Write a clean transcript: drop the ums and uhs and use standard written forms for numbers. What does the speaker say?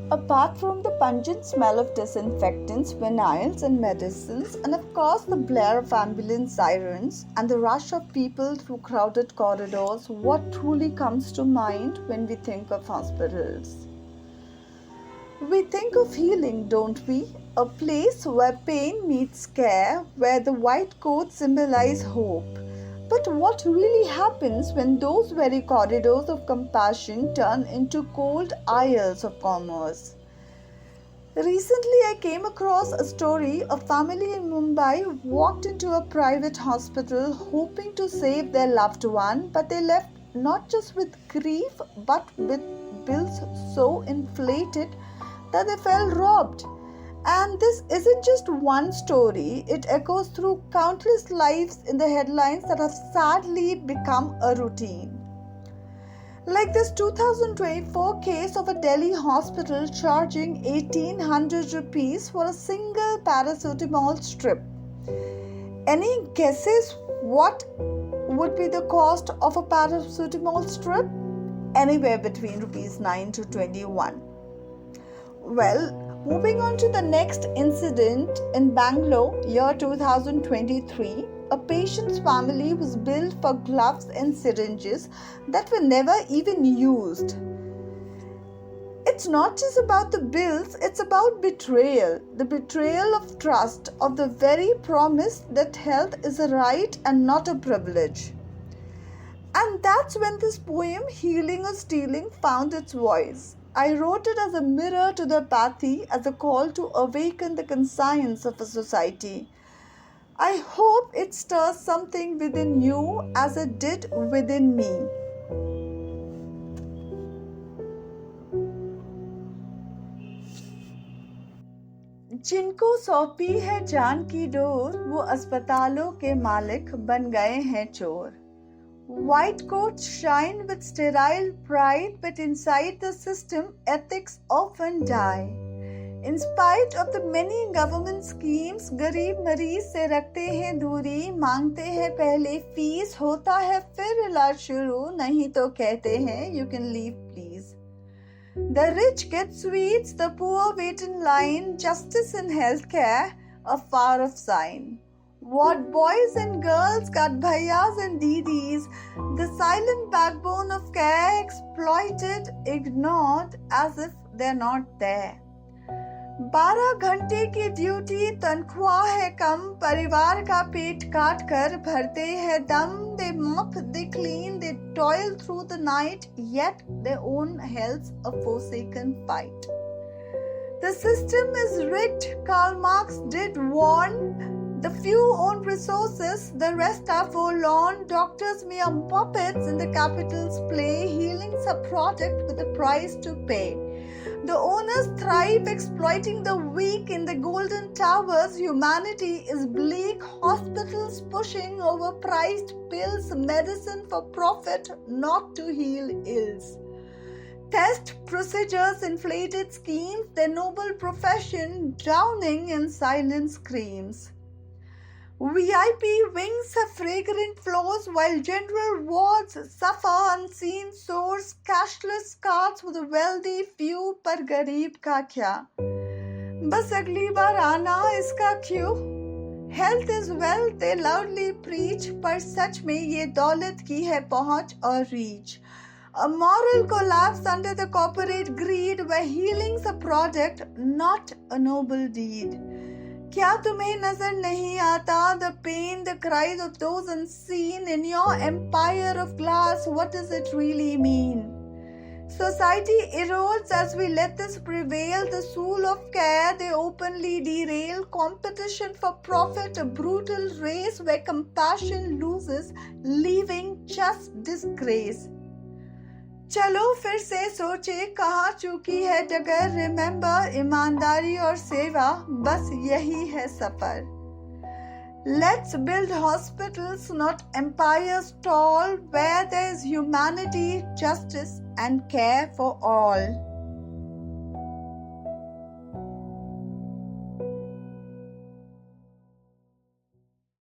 Apart from the pungent smell of disinfectants, vinyls, and medicines, and of course the blare of ambulance sirens and the rush of people through crowded corridors, what truly comes to mind when we think of hospitals? We think of healing, don't we? A place where pain meets care, where the white coats symbolize hope. But what really happens when those very corridors of compassion turn into cold aisles of commerce? Recently, I came across a story. A family in Mumbai walked into a private hospital hoping to save their loved one, but they left not just with grief but with bills so inflated that they felt robbed. And this isn't just one story, it echoes through countless lives in the headlines that have sadly become a routine. Like this 2024 case of a Delhi hospital charging 1800 rupees for a single paracetamol strip. Any guesses what would be the cost of a paracetamol strip? Anywhere between rupees 9 to 21. Well, moving on to the next incident in Bangalore, year 2023, a patient's family was billed for gloves and syringes that were never even used. It's not just about the bills, it's about betrayal. The betrayal of trust, of the very promise that health is a right and not a privilege. And that's when this poem, Healing or Stealing, found its voice. I wrote it as a mirror to the apathy, as a call to awaken the conscience of a society. I hope it stirs something within you as it did within me. जिनको सौंपी है जान की door, वो अस्पतालों के मालिक बन गए हैं चोर. White coats shine with sterile pride, but inside the system, ethics often die. In spite of the many government schemes, गरीब मरीज से रखते हैं दूरी, मांगते हैं पहले फीस, होता है फिर इलाज शुरू, नहीं तो कहते हैं you can leave please. The rich get sweets, the poor wait in line, justice in healthcare, a far off sign. What boys and girls got bhaiyas and didis, the silent backbone of care, exploited, ignored as if they're not there. 12 घंटे की duty, तनख्वाह है कम, परिवार का पेट काट कर भरते हैं दम. They mop, they clean, they toil through the night, yet their own health's a forsaken fight. The system is rigged, Karl Marx did warn. The few own resources, the rest are forlorn. Doctors mere puppets in the capital's play. Healing's a product with a price to pay. The owners thrive exploiting the weak in the golden towers. Humanity is bleak. Hospitals pushing overpriced pills, medicine for profit, not to heal ills. Test procedures, inflated schemes, their noble profession drowning in silent screams. VIP wings have fragrant floors while general wards suffer unseen sores. Cashless cards for the wealthy few, पर गरीब का क्या? बस अगली बार आना इसका क्यों? Health is wealth, they loudly preach, पर सच में ये दौलत की है पहुंच और reach. A moral collapse under the corporate greed where healing's a product, not a noble deed. क्या तुम्हें नजर नहीं आता? The pain, the cries of those unseen in your empire of glass, what does it really mean? Society erodes as we let this prevail. The soul of care, they openly derail. Competition for profit, a brutal race where compassion loses, leaving just disgrace. चलो फिर से सोचे कहाँ चुकी है डगर. Remember, ईमानदारी और सेवा, बस यही है सफर. Let's build hospitals, not empires tall, where there is humanity, justice and care for all.